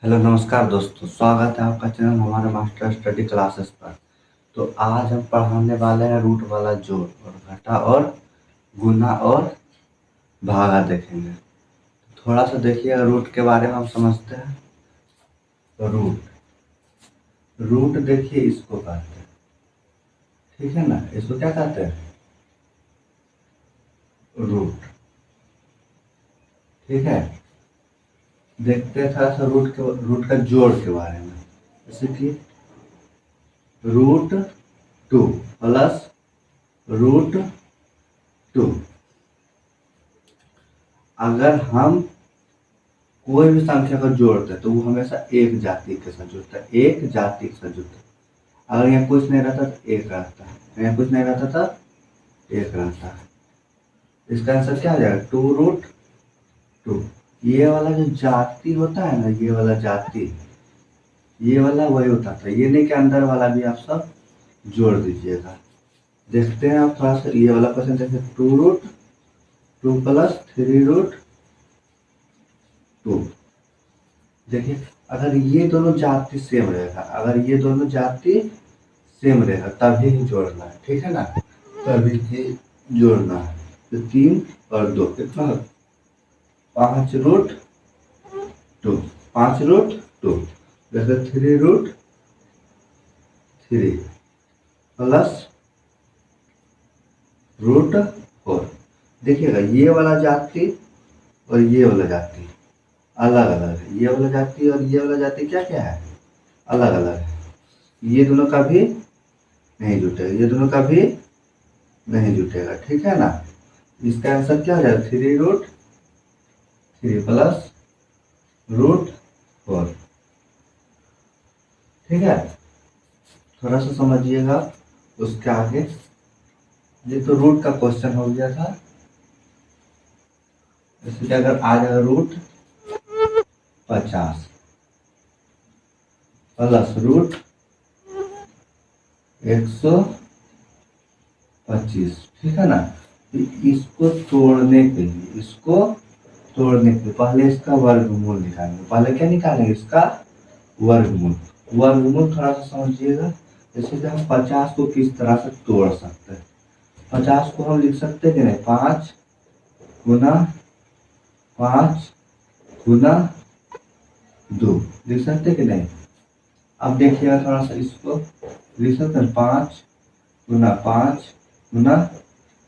Hello नमस्कार दोस्तों, स्वागत है आपका चैनल हमारे मास्टर स्टडी क्लासेस पर। तो आज हम पढ़ाने वाले हैं रूट वाला जोड़ और घटा और गुना और भागा देखेंगे। थोड़ा सा देखिए, रूट के बारे में हम समझते हैं। तो रूट रूट देखिए, इसको कहते हैं, ठीक है ना। इसको क्या कहते हैं? रूट। ठीक है, देखते हैं थोड़ा सा रूट का जोड़ के बारे में। जैसे कि रूट 2 प्लस रूट 2। अगर हम कोई भी संख्या को जोड़ते हैं तो वो हमेशा एक जाति के साथ जुड़ता है, एक जाति के साथ जुड़ता है। अगर यहाँ कुछ नहीं रहता तो एक रहता है, यहाँ कुछ नहीं रहता तो एक रहता है। इसका आंसर क्या आ जाएगा? 2√2। ये वाला जो जाति होता है ना, ये वाला जाति, ये वाला वही होता था। ये नहीं कि अंदर वाला भी आप सब जोड़ दीजिएगा। देखते हैं आप थोड़ा सा ये वाला क्वेश्चन देखिए। 2√2 प्लस 3√2। देखिए, अगर ये दोनों जाति सेम रहेगा, अगर ये दोनों जाति सेम रहेगा तभी ही जोड़ना है, ठीक है ना। तभी ही जोड़ना है। तो 3 और 2 कितना? 5√2। 5√2 जैसे 3√3 प्लस √4। देखिएगा, ये वाला जाति और ये वाला जाति अलग अलग है। ये वाला जाति और ये वाला जाति क्या क्या है? अलग अलग है। ये दोनों का भी नहीं जुटेगा, ये दोनों का भी नहीं जुटेगा, ठीक है ना। इसका आंसर क्या हो जाएगा? 3√3 प्लस √4। ठीक है, थोड़ा सा समझिएगा उसके आगे। ये तो रूट का क्वेश्चन हो गया था। इसलिए अगर आ जाएगा √50 प्लस √125, ठीक है ना। तो इसको तोड़ने के लिए, पहले इसका वर्गमूल निकालेंगे। पहले क्या निकालेंगे? इसका वर्गमूल। वर्गमूल थोड़ा सा समझिएगा। जैसे कि हम 50 को किस तरह से तोड़ सकते हैं। 50 को हम लिख सकते हैं कि नहीं? 5 गुना 5 गुना 2 लिख सकते कि नहीं? अब देखिएगा थोड़ा सा, इसको लिख सकते हैं 5 गुना 5 गुना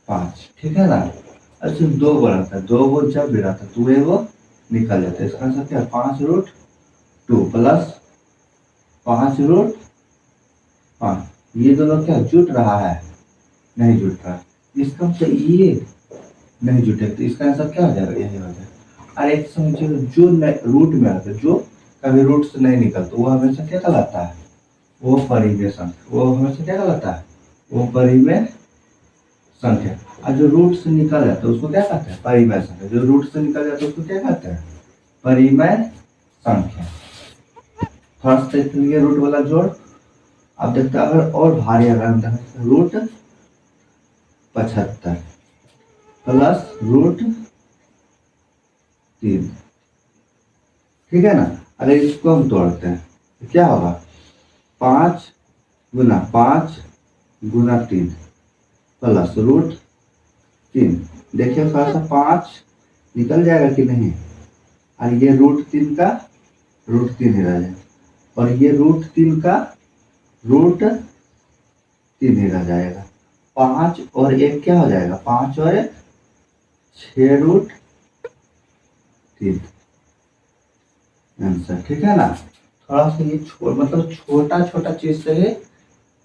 5, ठीक है ना। अच्छा, 2 को रहता है, 2 को जब भी रहता है तो वो निकल जाता है। इसका आंसर क्या है? 5√2 प्लस 5√5। ये दोनों क्या जुट रहा है? नहीं जुट रहा। इसका मतलब ये नहीं जुटे तो इसका आंसर क्या हो जाएगा? यही हो जाएगा। और एक समझिए, जो रूट में आता है, जो कभी रूट से नहीं निकलता, वो हमेशा क्या कहलाता है? वो परिमेय संख्या। वो हमेशा क्या कहलाता है? वो परिमेय संख्या। और जो रूट से निकल जाता है उसको क्या कहते हैं? परिमेय संख्या। जो रूट से निकल जाता है उसको क्या कहते हैं? परिमेय संख्या। फर्स्ट देखिए रूट वाला जोड़। अब देखते हैं, अगर और भारी अगर हम देखें, √75 प्लस √3, ठीक है ना। अगर इसको हम तोड़ते हैं तो क्या होगा? 5 गुना 5 गुना 3 प्लस √3। देखिए थोड़ा सा 5 निकल जाएगा कि नहीं? और ये √3 ही रह जाएगा, और ये √3 ही रह जाएगा। 5 और 1 क्या हो जाएगा? 5 और 1 6√3 आंसर, ठीक है ना। थोड़ा सा ये मतलब छोटा छोटा चीज से ही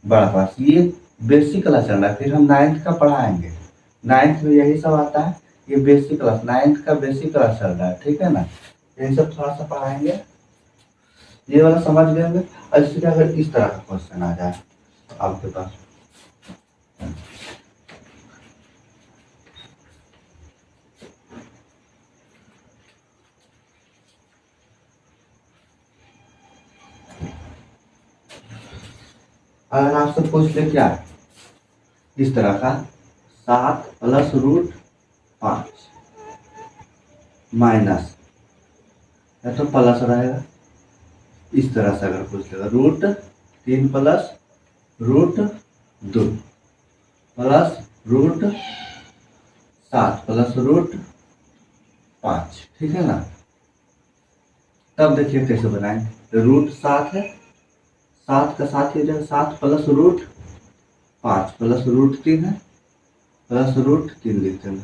बड़ा पास। ये बेसिक क्लास चल रहा है, फिर हम 9th का पढ़ाएंगे। 9th में यही सब आता है। ये बेसिक क्लास, 9th का बेसिक क्लास चल रहा है, ठीक है ना। यही सब थोड़ा सा पढ़ाएंगे। ये वाला समझ गए होंगे। ऐसे अगर इस तरह का क्वेश्चन आ जाए आपके पास, अगर आपसे पूछ ले क्या इस तरह का, 7 प्लस √5 माइनस, या तो प्लस रहेगा इस तरह से अगर पूछ लेगा √3 प्लस √2 प्लस √7 प्लस √5, ठीक है ना। तब देखिए कैसे बनाएं। √7 है, 7 का 7 ही हो जाएगा, 7 प्लस √5 प्लस √3 है, प्लस √3 लिख देंगे,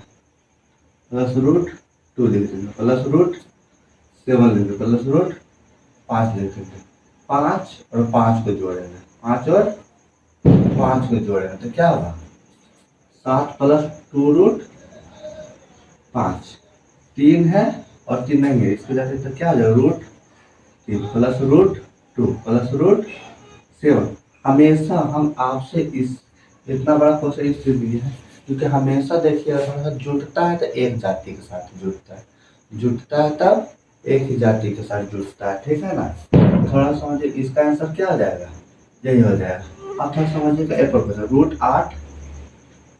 प्लस √2 लिख देंगे, प्लस √7 लिख देंगे, प्लस √5 लिख देंगे। 5 और 5 को जोड़ेंगे, 5 और 5 को जोड़ेंगे तो क्या होगा 7 प्लस 2√5, 3 है और 3 नहीं है, इसको जाते तो क्या हो जाएगा √3 प्लस √2 प्लस √7। हमेशा हम आपसे इस इतना बड़ा क्वेश्चन इसलिए दिए है क्योंकि हमेशा देखिए अगर जुटता है तो एक जाति के साथ जुटता है, जुटता है तब एक ही जाति के साथ जुटता है, ठीक है ना। थोड़ा समझिए इसका आंसर क्या हो जाएगा, यही हो जाएगा। आप थोड़ा समझिएगा एक प्रोफेसर √8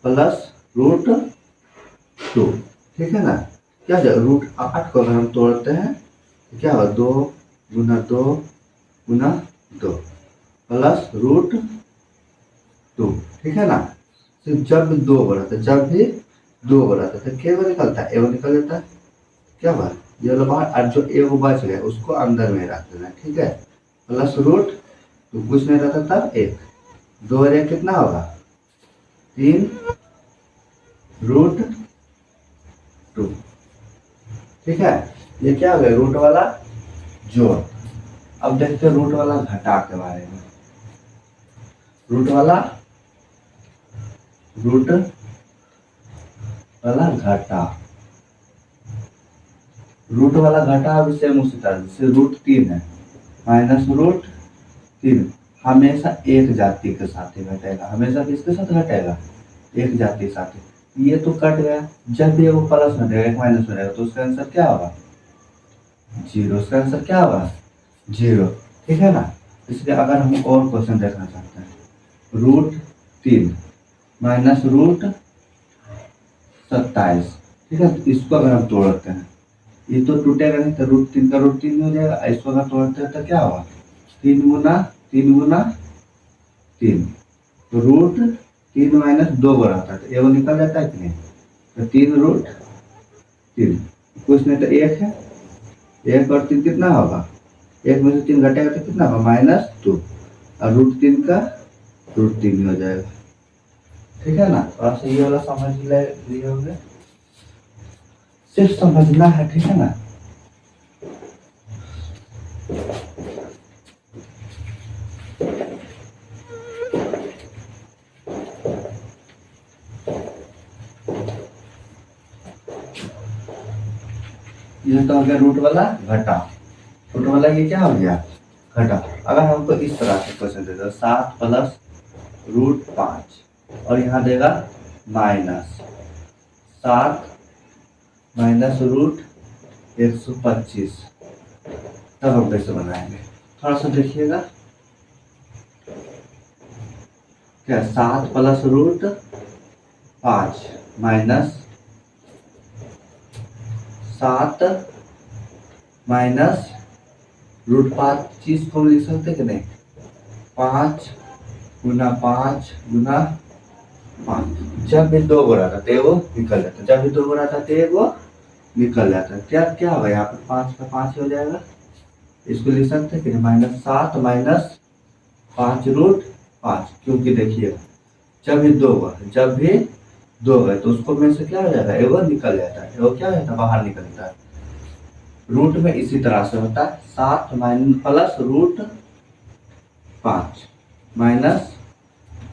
प्लस √2, ठीक है ना। क्या हो जाएगा √8 को अगर हम तोड़ते हैं तो क्या होगा 2 गुना 2 गुना 2 प्लस √2, ठीक है ना। तो जब भी 2 बढ़ाता है, जब भी 2 बढ़ाता है तो क्या निकलता है, एगो निकल जाता है, क्या बात ये वाला बाहर, और जो एगो बच गया उसको अंदर में रख देना, ठीक है। प्लस √2 कुछ नहीं रहता तब 1, 2 और 1 कितना होगा 3 √2, ठीक है। ये क्या हो गया रूट वाला जोड़। अब देखते हैं रूट वाला घटा के बारे में। रूट वाला घटा, रूट वाला घटा अब सेम उसी तरह जैसे √3 है माइनस √3 हमेशा एक जाति के साथ ही घटेगा, हमेशा किसके साथ घटेगा एक जाति के साथ ही। ये तो कट गया, जब भी वो प्लस में रहेगा एक माइनस में रहेगा तो उसका आंसर क्या होगा 0, उसका आंसर क्या होगा 0, ठीक है ना। इसलिए अगर हम और क्वेश्चन देखना चाहते हैं √3 माइनस √27, ठीक है, तो इसको अगर हम तोड़ते हैं ये तो टूटेगा नहीं तो √3 का √3 हो जाएगा, इसको अगर तोड़ते हैं तो क्या होगा 3 गुना 3 गुना 3, तो √3 माइनस 2 बढ़ाता है तो एगो निकल जाता है कि नहीं, तो 3 कुछ नहीं तो 1 है, 1 और 3 कितना होगा, 1 में से 3 घटेगा तो कितना होगा -2 और √3 का √3 हो जाएगा, ठीक है ना। और आप ये वाला समझ लिए होंगे, सिर्फ समझना है, ठीक है ना। ये तो हो गया रूट वाला घटा, रूट वाला ये क्या हो गया घटा। अगर हमको इस तरह से क्वेश्चन दे दो 7 प्लस √5 और यहाँ देगा -7 माइनस √125, तब हम कैसे बनाएंगे थोड़ा सा देखिएगा। क्या 7 प्लस √5 माइनस 7 माइनस √25 को लिख सकते कि नहीं, 5 गुना 5 गुना 5, जब भी 2 बढ़ाता तो एगो निकल जाता, जब भी 2 बढ़ाता तो एगो निकल जाता है, क्या क्या होगा यहाँ पर 5 का 5 हो जाएगा, इसको लिख सकते हैं कि -7 माइनस 5 √5, क्योंकि देखिए जब भी 2 गए तो उसको में से क्या हो जाएगा एगो निकल जाता है, एगो क्या हो जाता है बाहर निकलता है। रूट में इसी तरह से होता है 7 प्लस √5 माइनस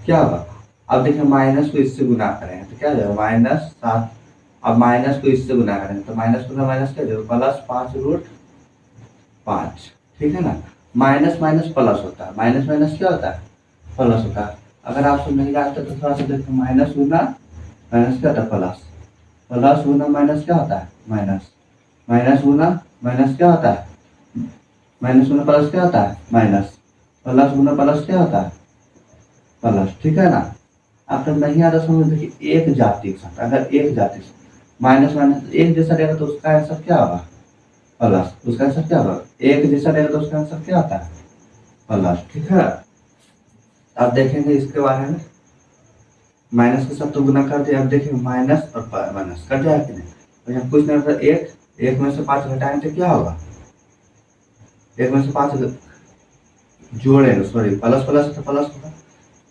क्या होगा, अब देखिए माइनस को इससे गुना करेंगे तो क्या हो जाएगा -7, अब माइनस को इससे गुना करेंगे तो माइनस गुना माइनस क्या हो जाएगा +5 √5, ठीक है ना। माइनस माइनस प्लस होता है, माइनस माइनस क्या होता है प्लस होता है। अगर आप सब नहीं जानते तो थोड़ा सा देखो, माइनस गुना माइनस क्या होता है प्लस, प्लस गुना माइनस क्या होता है माइनस, माइनस गुना माइनस क्या होता है, माइनस गुना प्लस क्या होता है माइनस, प्लस गुना प्लस क्या होता है प्लस, ठीक है ना। आप जब नहीं आता समझ देखिए एक जाति के साथ, अगर एक जाति से माइनस माइनस एक जैसा रहेगा तो उसका आंसर क्या होगा प्लस, उसका आंसर क्या होगा, एक जैसा रहेगा तो उसका आंसर क्या होता है प्लस। ठीक है, अब देखेंगे इसके बारे में, माइनस के साथ तो गुना कर दिया, अब देखिए माइनस और माइनस कट जाए कि नहीं, तो यहाँ कुछ नहीं होता, एक एक में से 5 घटाएंगे तो क्या होगा, एक में से 5 जोड़ेंगे, सॉरी प्लस प्लस तो प्लस होगा,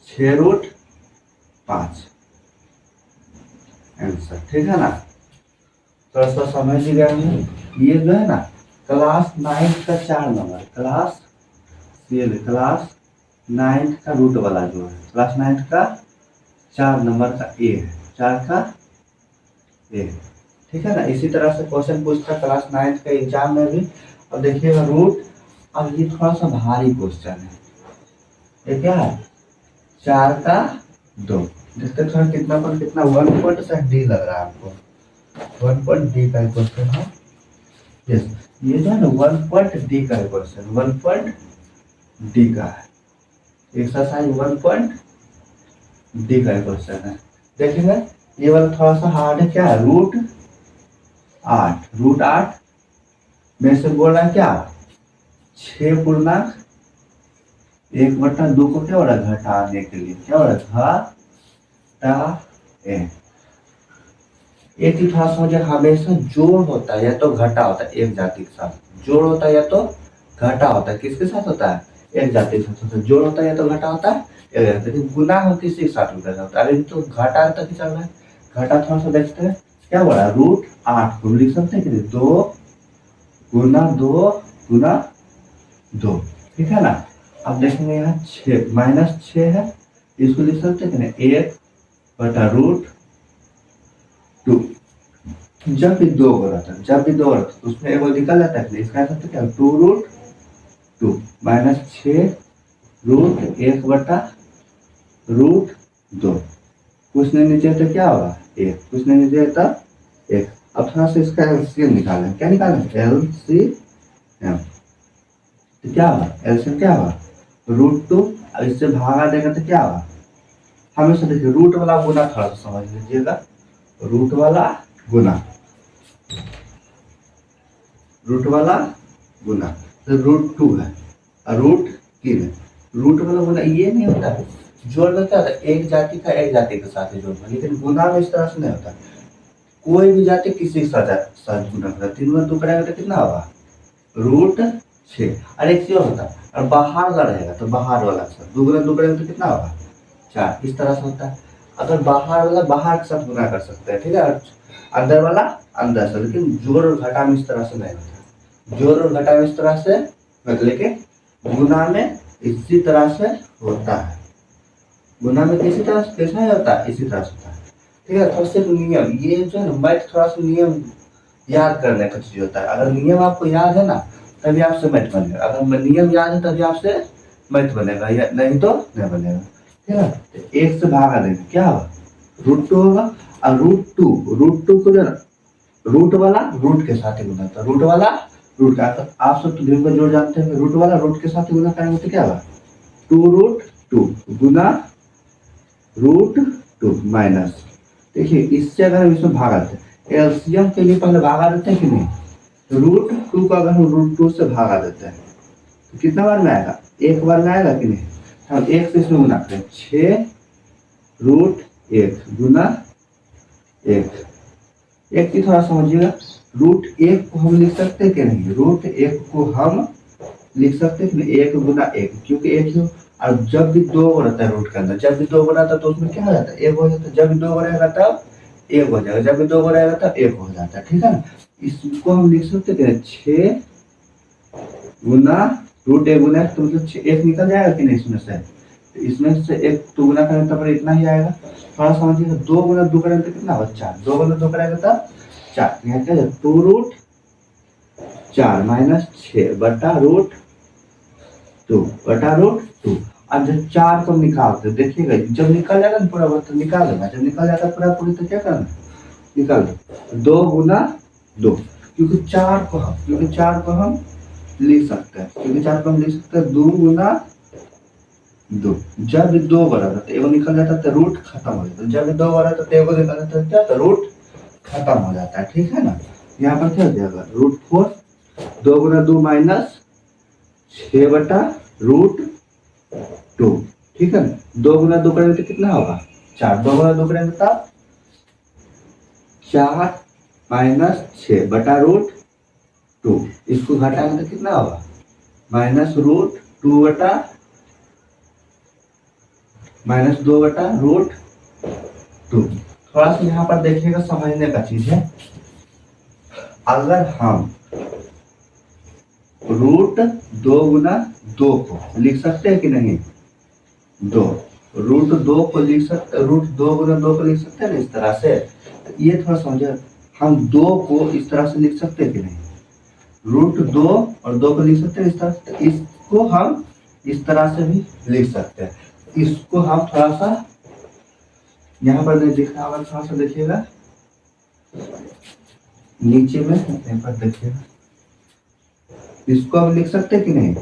6√5 आंसर। ठीक है ना, थोड़ा सा समझ गया हूँ। ये जो है ना क्लास 9 का 4 नंबर, क्लास 9 का रूट वाला जो है, क्लास 9 का 4 नंबर का ए है, 4 का ए। ठीक है ना, इसी तरह से क्वेश्चन पूछता है क्लास 9 का एग्जाम में भी। अब देखिएगा रूट, अब ये थोड़ा सा भारी क्वेश्चन है, ये क्या है 4 का 2, देखते थोड़ा कितना पर कितना 1 पॉइंट से डी लग रहा है आपको, 1 पॉइंट डी का क्वेश्चन है। यस, ये जो है ना 1 पॉइंट डी का क्वेश्चन, 1 पॉइंट डी का है, एक्सरसाइज 1 पॉइंट डी का क्वेश्चन है। देखेंगे ये वाला थोड़ा सा हार्ड है, क्या है √8 में से बोल रहा है क्या 6.1/2 को क्या हो रहा है घटाने के लिए, क्या हो रहा है घटा। एक ही थोड़ा समझे, हमेशा जोड़ होता है या तो घटा होता है एक जाति के साथ, जोड़ होता है या तो घटा होता है, किसके साथ होता है एक जाति के साथ होता है, जोड़ होता है या तो घटा होता है एक जाति, लेकिन गुना हो किसी के साथ होता है, अभी तो घटा तक चल रहा है। घटा थोड़ा सा देखते हैं, क्या बोला √8 को लिख सकते हैं कि 2 × 2 × 2। ठीक है ना, अब देखेंगे यहाँ -6 है, इसको लिख सकते हैं कि 1/√2। जब भी 2 हो रहा था, उसमें एगो निकल जाता है, इसका आंसर क्या 2√2 -6√1/√2। कुछ नहीं नीचे तो क्या होगा 1, कुछ नहीं नीचे तो 1। अब थोड़ा सा इसका एलसीएम निकालें, क्या निकालें एलसीएम, तो क्या होगा एलसीएम क्या होगा √2, अब इससे भागा देगा तो क्या होगा, हमेशा देखिए रूट वाला गुना थोड़ा सा समझ लीजिएगा, रूट वाला गुना तो √2 है और √3 है, रूट वाला गुना ये नहीं होता है, जोड़ में क्या होता है एक जाति का एक जाति के साथ जोड़ना, लेकिन गुना में इस तरह से नहीं होता, कोई भी जाति किसी के साथ गुना करता है, 3 में 2 कराएगा तो कितना होगा √6। और एक चीज होता है, और बाहर का रहेगा तो बाहर वाला साथ 2 में 2 कराएगा तो कितना होगा 4, इस तरह से होता है। अगर बाहर वाला बाहर के साथ गुना कर सकते हैं, ठीक है, अंदर वाला अंदर से, लेकिन जोड़ और घटा में इस तरह से नहीं होता, जोड़ और घटा में इस तरह से, लेकिन गुना में इसी तरह से होता है, गुना में किसी तरह से कैसा होता है इसी तरह से होता है। ठीक है, थोड़ा सिर्फ नियम, ये जो है ना मैथ थोड़ा सा नियम याद करने का चीज होता है, अगर नियम आपको याद है ना तभी आपसे मैथ बनेगा, अगर नियम याद है तभी आपसे मैथ बनेगा, या नहीं तो नहीं बनेगा। ठीक है, तो 1 से भागा देंगे क्या होगा √2 होगा, और √2 को जो रूट वाला रूट के साथ ही गुना था, रूट वाला रूट का, तो आप सब तो भिन्न का जोड़ जानते हैं, रूट वाला रूट के साथ गुना करेंगे तो क्या होगा 2√2 गुना √2 माइनस, देखिए इससे अगर हम इसमें भागा देते, एलसीएम के लिए पहले भागा देते हैं कि नहीं, √2 का अगर हम √2 से भागा देते हैं तो कितना बार में आएगा, एक बार में आएगा कि नहीं, हम 1 से इसमें गुना करें 6√1 गुना 1। एक चीज थोड़ा समझिएगा, √1 को हम लिख सकते हैं कि नहीं, √1 को हम लिख सकते हैं कि नहीं 1 × 1, क्योंकि 1 ही, और जब भी 2 रहता है रूट के अंदर, जब भी 2 रहता है तो उसमें क्या हो जाता है 1 हो जाता है, जब भी 2 रहेगा तब 1 हो जाएगा, जब भी 2 रहेगा तब 1 हो जाता है। ठीक है ना, इसको हम लिख सकते हैं 6 गुना √1 गुना 1, तो मतलब 1 निकल जाएगा कि नहीं इसमें से, तो इसमें से 1 तो गुना करें तब इतना ही आएगा। थोड़ा समझिएगा 2 गुना 2 करें तो कितना होगा 4, 2 गुना 2 करेगा तब 4, यहाँ क्या है 2√4 -6/√2। अब जब 4 को निकालते देखिएगा, जब निकल जाएगा ना पूरा तो निकाल देना, जब निकल जाता है पूरा पूरी तो क्या करना निकाल दो, 2 गुना 2, क्योंकि 4 को हम लिख सकते हैं, 2 गुना 2, जब भी 2 बराबर तो एगो निकल जाता है तो रूट खत्म हो जाता है, जब भी 2 बराबर तो एगो निकल जाता है क्या तो रूट खत्म हो जाता है। ठीक है ना, यहाँ पर क्या हो जाएगा √4 2 × 2 -6/√2। ठीक है, 2 × 2 करेंगे तो कितना होगा 4, 2 × 2 करेंगे तो 4 - 6/√2। इसको घटाएंगे तो कितना होगा -2/√2। थोड़ा सा यहाँ पर देखिएगा, समझने का चीज है। अगर हम √2 को लिख सकते हैं कि नहीं, 2 √2 को लिख सकते, √2 × 2 को लिख सकते हैं ना इस तरह से। ये थोड़ा समझे, हम 2 को इस तरह से लिख सकते हैं कि नहीं, √2 और 2 को लिख सकते हैं इस तरह से। इसको हम इस तरह से भी लिख सकते हैं। इसको हम थोड़ा सा यहाँ पर नहीं दिख रहा होगा, थोड़ा सा देखिएगा नीचे में, यहाँ पर देखिएगा, इसको हम लिख सकते हैं कि नहीं,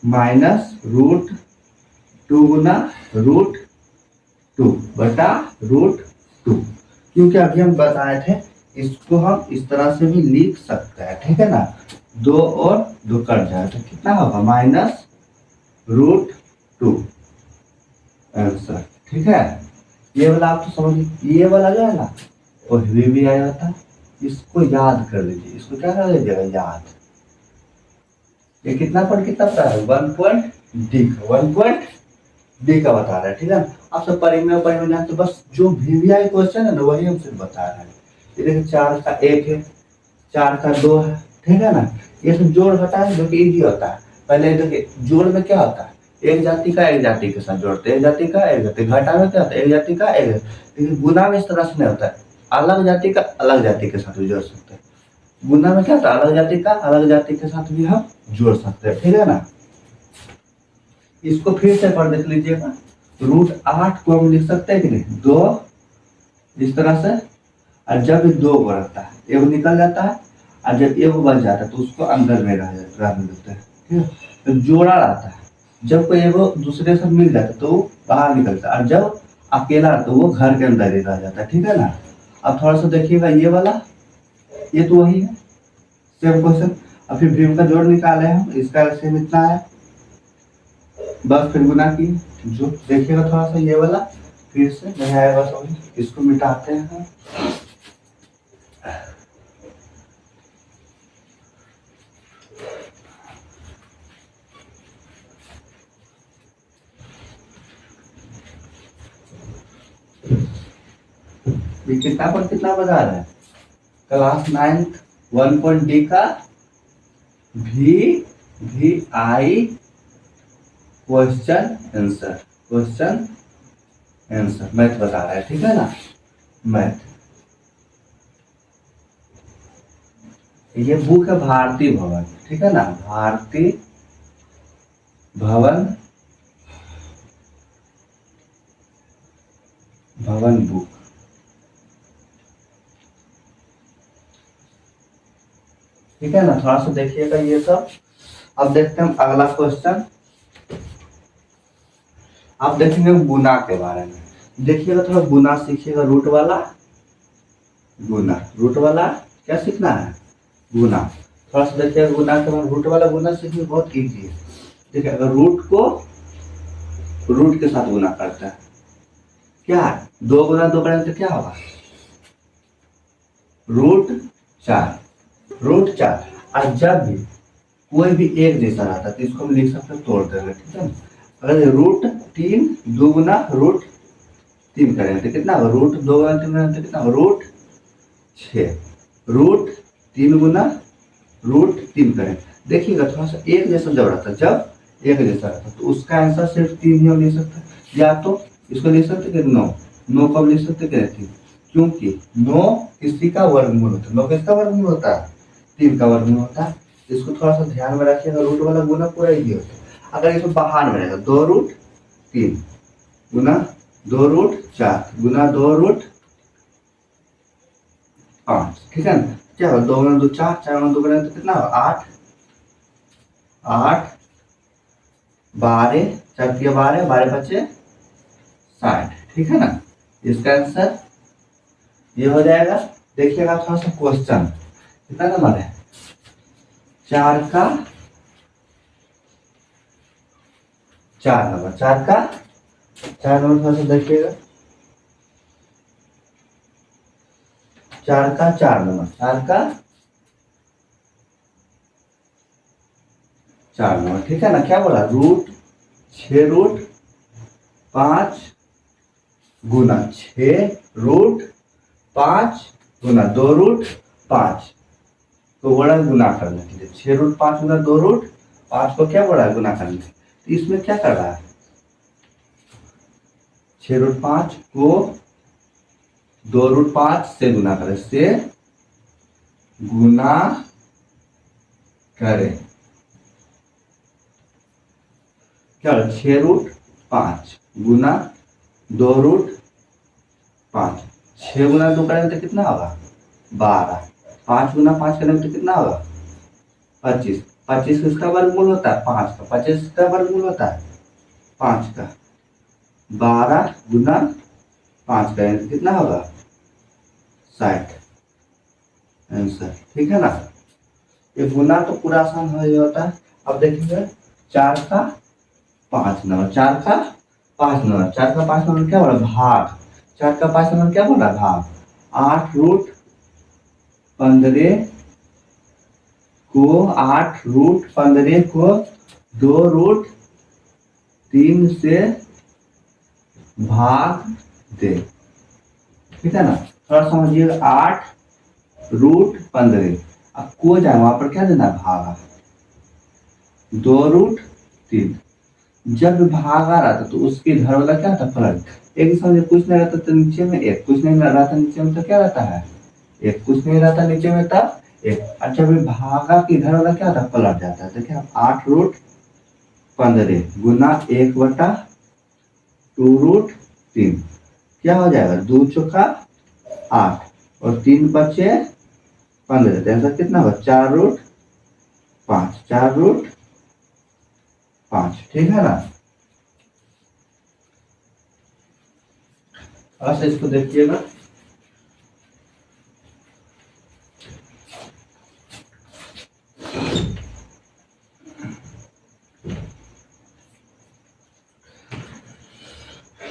-√2 × √2/√2। क्योंकि अभी हम बताए थे इसको हम इस तरह से भी लिख सकते हैं। ठीक है ना, 2 और 2 कट जाए तो कितना होगा -√2 आंसर। ठीक है, ये वाला आप तो समझ, ये वाला जो है ना वो भी आया था। इसको याद कर लीजिए, इसको क्या कर लीजिएगा याद। ये कितना पॉइंट कितना बता रहा है, 1 पॉइंट डी का बता रहा है। ठीक है, आप सब परिमेय तो बस जो वीवीआई क्वेश्चन है ना वही हमसे बता रहा है। ये देखिए 4 का 1 है, 4 का 2 है। ठीक है ना, ये सब जोड़ घटा है जो कि इजी होता है। पहले देखिए जोड़ में क्या होता है, एक जाति का एक जाति के साथ जोड़ते हैं, एक जाति का एक जाति। घटा में क्या होता है, एक जाति का एक। लेकिन गुना में इस तरह से नहीं होता है, अलग जाति का अलग जाति के साथ भी जोड़ सकते हैं। गुना में क्या होता है, अलग जाति का अलग जाति के साथ भी हम जोड़ सकते हैं। ठीक है ना, इसको फिर से पढ़ देख लीजिएगा। √8 को हम लिख सकते हैं कि नहीं, 2 इस तरह से, और जब 2 बढ़ता है एगो निकल जाता है, और जब एगो बच जाता है तो उसको अंदर में रहने देते हैं। ठीक है, तो जोड़ा रहता है, जब कोई एगो दूसरे से मिल जाता है तो वो बाहर निकलता है, और जब अकेला तो वो घर के अंदर ही रह जाता है। ठीक है ना, अब थोड़ा सा देखिएगा ये वाला, ये तो वही है सेम क्वेश्चन। अब फिर भीम का जोड़ निकाले हम, इसका सेम इतना है, बस फिर गुना की। जो देखिएगा थोड़ा सा ये वाला फिर से नहीं आएगा समझ, इसको मिटाते हैं। ये कितना पर कितना बता रहा है, क्लास 9th 1 पॉइंट डी का वीवीआई क्वेश्चन आंसर मैथ बता रहा है। ठीक है ना, मैथ। ये बुक है भारती भवन। ठीक है ना, भारती भवन बुक। ठीक है ना, थोड़ा सा देखिएगा ये सब। अब देखते हैं अगला क्वेश्चन। आप देखेंगे गुना के बारे में, देखिएगा थोड़ा गुना सीखिएगा। रूट वाला क्या सीखना है, गुना। थोड़ा सा देखिएगा गुना के बारे में, रूट वाला गुना सीखना बहुत इजी है। देखिए अगर रूट को रूट के साथ गुना करता है, क्या है 2 × 2 करेंगे तो क्या होगा √4। और जब भी कोई भी एक जैसा रहता है तो इसको हम लिख सकते हैं तोड़ देंगे। ठीक है, अगर √3 2 × √3 करेंगे तो कितना होगा, √2 × 3 करेंगे तो कितना होगा √6। √3 × √3 करें, देखिएगा थोड़ा सा एक जैसा जब रहता है, जब एक जैसा रहता है तो उसका आंसर सिर्फ 3 ही हम लिख सकते हैं। या तो इसको लिख सकते कि 9 को हम लिख सकते कि 3, क्योंकि 9 किसी का वर्गमूल होता है। 9 किसका वर्गमूल होता है, 3 का वर्गमूल होता है। इसको थोड़ा सा ध्यान में रखिएगा, रूट वाला गुना पूरा इजी होता है। अगर इसको बाहर में रहेगा 2√3 गुना 2√4 गुना 2√5। ठीक है ना, क्या होगा 2 × 2 4, 4 × 2 करें तो कितना होगा 8 12 4 × 12 12 बचे 60। ठीक है ना, इसका आंसर ये हो जाएगा। देखिएगा थोड़ा सा क्वेश्चन कितना नंबर है 4 का 4 नंबर, 4 का 4 नंबर थोड़ा सा देखिएगा, 4 का 4 नंबर, 4 का 4 नंबर, ठीक है ना। क्या बोला, रूट 6√5 गुना 6√5 गुना 2√5 को बड़ा गुना करने के लिए, 6√5 गुना 2√5 को क्या बड़ा गुना करने के लिए, तो इसमें क्या कर रहा है, 6√5 को 2√5 से गुना करें, से गुना करें, क्या होगा, 6√5 गुना 2√5, 6 गुना 2 करेंगे तो कितना होगा 12, 5 गुना 5 करेंगे तो कितना होगा 25, 25 किसका वर्गमूल होता है 5 का, 25 का वर्गमूल होता है 5 का, 12 गुना 5 करेंगे तो कितना होगा 60 आंसर, ठीक है ना। ये गुना तो पूरा आसान हो जाता है। अब देखिए 4 का 5 नंबर, 4 का 5 नंबर, 4 का 5 नंबर क्या बोला भाग, 4 का 5 नंबर क्या बोला भाग, 8√15 को 8√15 को 2√3 से भाग दे, ठीक है ना। थोड़ा समझिएगा, 8√15, अब को जाए वहां पर क्या देना भागा, 2√3, जब भाग आ रहा था तो उसके घर वाला क्या था पलट, एक समझे कुछ नहीं रहता तो नीचे में एक, कुछ नहीं रहता नीचे में तो क्या रहता है एक, कुछ नहीं रहता नीचे में तब एक, अच्छा भी भागा के घर वाला क्या था पलट जाता है, तो क्या 8√15 गुना 1/2√3 क्या हो जाएगा, 2 चौका 8 और 3 बचे 15, तो ऐसा कितना होगा 4√5, 4√5, ठीक है ना। अच्छा इसको देखिएगा,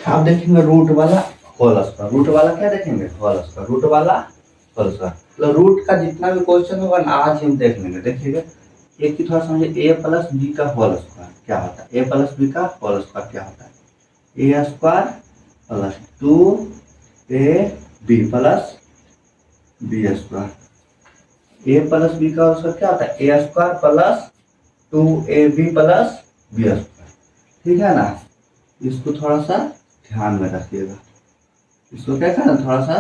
आप देखेंगे रूट वाला होल स्क्वायर, रूट वाला क्या देखेंगे होल स्क्वायर, रूट वाला होल स्क्वायर, तो रूट का जितना भी क्वेश्चन होगा ना आज हम देख लेंगे। देखिएगा एक ही थोड़ा समझे, a प्लस बी का होल स्क्वायर क्या होता है, a प्लस बी का होल स्क्वायर क्या होता है, a square plus 2ab plus B square, a plus B का होल स्क्वायर क्या होता है, a square plus 2ab plus B square, ठीक है ना। इसको थोड़ा सा ध्यान में रखिएगा, इसको क्या करना थोड़ा सा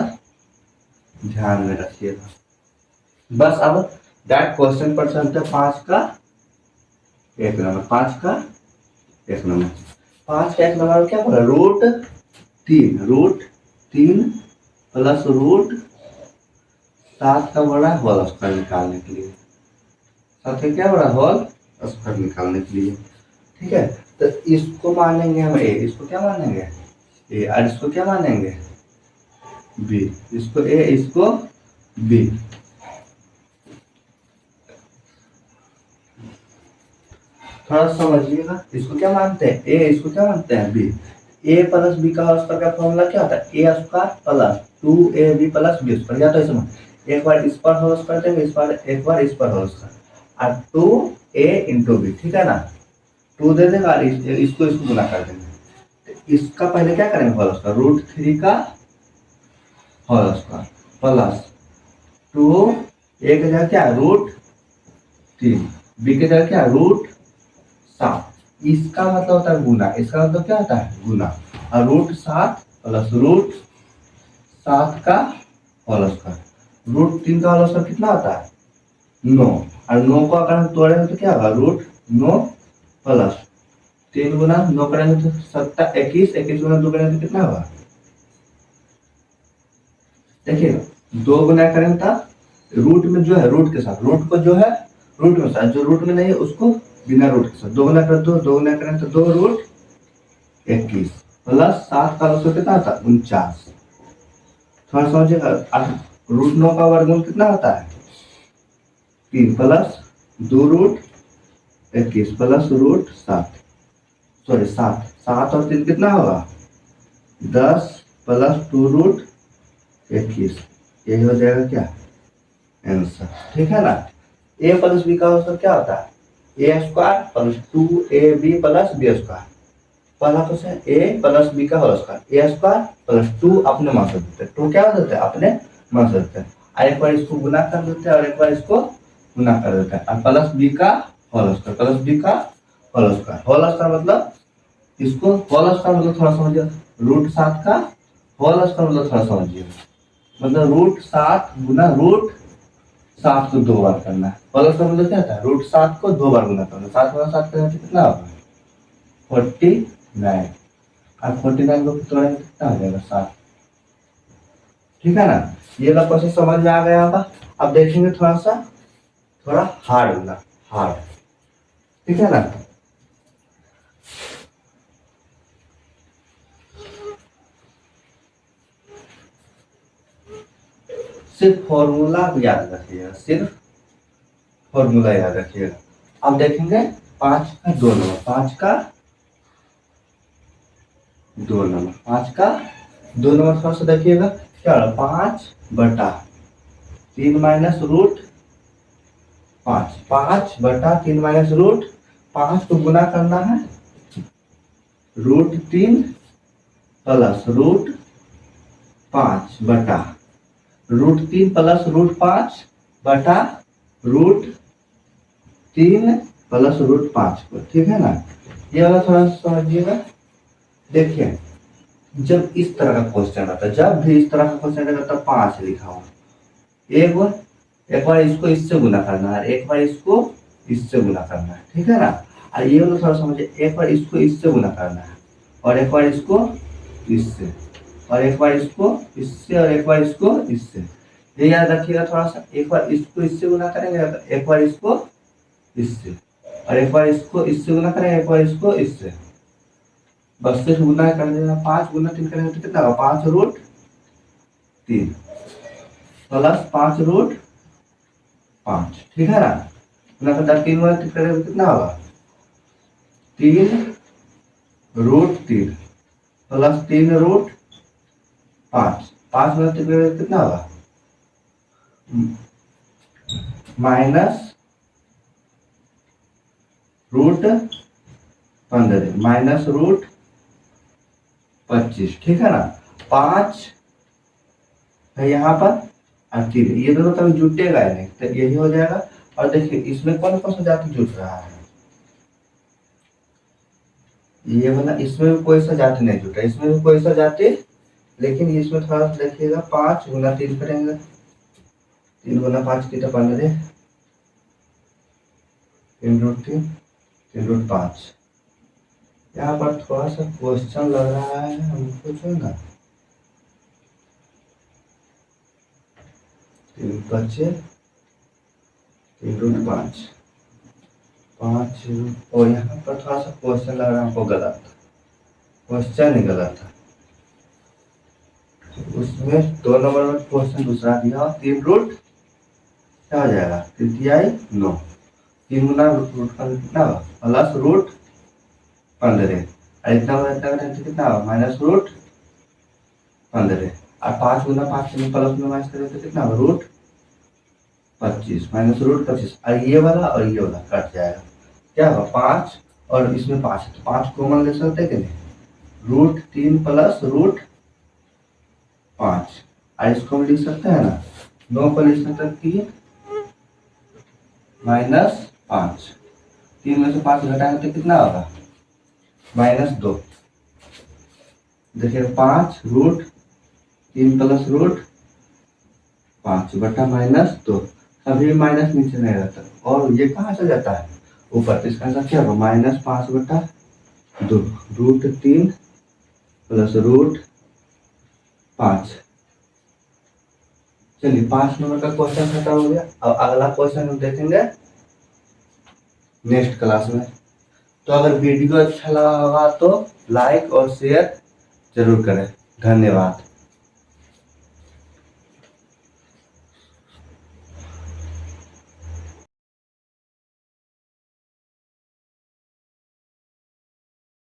ध्यान में रखिएगा। बस अब डायरेक्ट क्वेश्चन पर चलते हैं, 5 का 1 नंबर, 5 का 1 नंबर, 5 का 1 नंबर क्या बोला, √3 प्लस √7 का बड़ा होल स्क्वायर निकालने के लिए, 7 का क्या बड़ा होल स्क्वायर निकालने के लिए, ठीक है। तो इसको मानेंगे हम ए, इसको क्या मानेंगे ए, और इसको क्या मानेंगे बी, इसको ए इसको बी, थोड़ा समझिएगा, इसको क्या मानते हैं ए, इसको क्या मानते हैं बी, ए प्लस बी का होल स्क्वायर का फॉर्मूला क्या होता है, A square plus 2ab plus B square, या तो ऐसे एक बार इस पर होल स्क्वायर देंगे, इस बार एक बार इस पर होल स्क्वायर, और 2a इंटू बी, ठीक है ना, 2 दे देगा और इसको गुना कर देंगे, इसका पहले क्या करेंगे होल स्क्वायर, √3 का होल स्क्वायर प्लस 2 a की जगह क्या है √3, बी की जगह क्या है √7, इसका मतलब होता है गुना, इसका मतलब क्या होता है गुना, और √7 प्लस √7 का होल स्क्वायर, √3 का होल स्क्वायर कितना होता है 9, और 9 को अगर हम तोड़ेंगे तो क्या होगा √9 प्लस 3 गुना 9 करेंगे तो 21, 21 गुना 2 करेंगे तो कितना होगा, देखिएगा 2 गुना करेंगे तो रूट में जो है रूट के साथ, रूट को जो है रूट में साथ, जो रूट में नहीं है उसको बिना रूट के साथ, 2 गुना करें 2 गुना करें तो 2√21 प्लस 7 का उसको कितना होता है 49, थोड़ा समझिएगा, √9 का वर्गमूल कितना होता है 3 प्लस 2√21 प्लस √7, सॉरी 7, 7 और 3 कितना होगा 10 प्लस 2√21, यही हो जाएगा क्या आंसर। ठीक है ना। ए प्लस बी का आंसर क्या होता है A square plus 2ab plus B square. पहला क्वेश्चन ए प्लस बी का whole square, A square plus 2 अपने मान से देते हैं, 2 क्या हो देते हैं अपने मान से देते हैं, और एक बार इसको गुना कर देते हैं और एक बार इसको गुना कर देते हैं, और प्लस बी का होल स्क्वायर, प्लस बी का होल स्क्वायर, होल स्क्वायर मतलब इसको होल स्क्वायर मतलब थोड़ा समझिए, √7 का होल स्क्वायर मतलब थोड़ा समझिए, मतलब √7 गुना √7 को 2 बार करना है। होल स्क्वायर मतलब क्या था √7 को 2 बार गुना करना, 7 गुना 7 करने से कितना होगा 49, और 49 को तोड़ेंगे कितना हो जाएगा 7। ठीक है ना। ये वाला क्वेश्चन समझ में आ गया होगा। अब देखेंगे थोड़ा हार्ड होगा, हार्ड। ठीक है ना। सिर्फ फॉर्मूला याद रखिएगा, सिर्फ फॉर्मूला याद रखिएगा। अब देखेंगे 5 का 2 नंबर, 5 का 2 नंबर, 5 का 2 नंबर थोड़ा सा देखिएगा क्या हो रहा है 5/3 माइनस √5, 5/3 माइनस √5 को गुना करना है √3 प्लस √5 बटा √3 प्लस √5 बटा √3 प्लस √5 को। ठीक है ना। ये वाला थोड़ा सा समझिएगा। देखिए जब इस तरह का क्वेश्चन आता है, जब भी इस तरह का क्वेश्चन आता है 5 लिखा हुआ, एक बार इसको इससे गुना करना है, एक बार इसको इससे गुना करना है। ठीक है ना। और ये वाला थोड़ा समझिए, एक बार इसको इससे गुना करना है और एक बार इसको इससे, और एक बार इसको इससे, और एक बार इसको इससे। ये याद रखिएगा थोड़ा सा, एक बार इसको इससे गुना करेंगे, एक बार इसको इससे, और एक बार इसको इससे गुना करेंगे, एक बार इसको इससे, बस सिर्फ गुना कर देना। 5 गुना 3 करेंगे तो कितना होगा 5√3 प्लस 5√5। ठीक है ना। गुना करता 3 गुना 3 करेंगे तो कितना होगा 3√3 प्लस 3√5, 5 गुना 3 करेंगे तो कितना होगा माइनस √15 माइनस √25। ठीक है ना। 5 है यहाँ पर और 3, ये दोनों कभी जुटेगा ही नहीं, तो यही हो जाएगा। और देखिए इसमें कौन कौन सा जाति जुट रहा है, ये वाला, इसमें भी कोई सा जाति नहीं जुटा, इसमें भी कोई सा जाति, लेकिन इसमें थोड़ा सा देखिएगा 5 गुना 3 करेंगे, 3 गुना 5 की तो 15, 3√3 3√5। यहाँ पर थोड़ा सा क्वेश्चन लग रहा है हमको जो ना 3×5 3√5 5, और यहाँ पर थोड़ा सा क्वेश्चन लग रहा है हमको गलत, क्वेश्चन ही गलत है। उसमें 2 नंबर में क्वेश्चन दूसरा दिया और 3 रूट क्या हो जाएगा 3×9, 3 गुना √15 कितना होगा प्लस √15, और इतना करें तो कितना होगा माइनस √15, और 5 गुना 5 से प्लस में माइनस करें तो कितना होगा √25 माइनस √25, और ये वाला कट जाएगा, क्या होगा 5 और इसमें 5 है तो 5 कॉमन ले सकते हैं कि नहीं, √3 प्लस √5, और इसको हम लिख सकते हैं ना 9 को लिख सकते हैं 3 माइनस 5, 3 में से 5 घटाएंगे तो कितना होगा -2। देखिए 5 √3 प्लस √5 बटा -2, कभी माइनस नीचे नहीं रहता, और ये कहाँ से जाता है ऊपर, तो इसका आंसर क्या होगा -5/2 √3 प्लस √5। चलिए 5 नंबर का क्वेश्चन खत्म हो गया। अब अगला क्वेश्चन हम देखेंगे नेक्स्ट क्लास में। तो अगर वीडियो अच्छा लगा होगा तो लाइक और शेयर जरूर करें। धन्यवाद।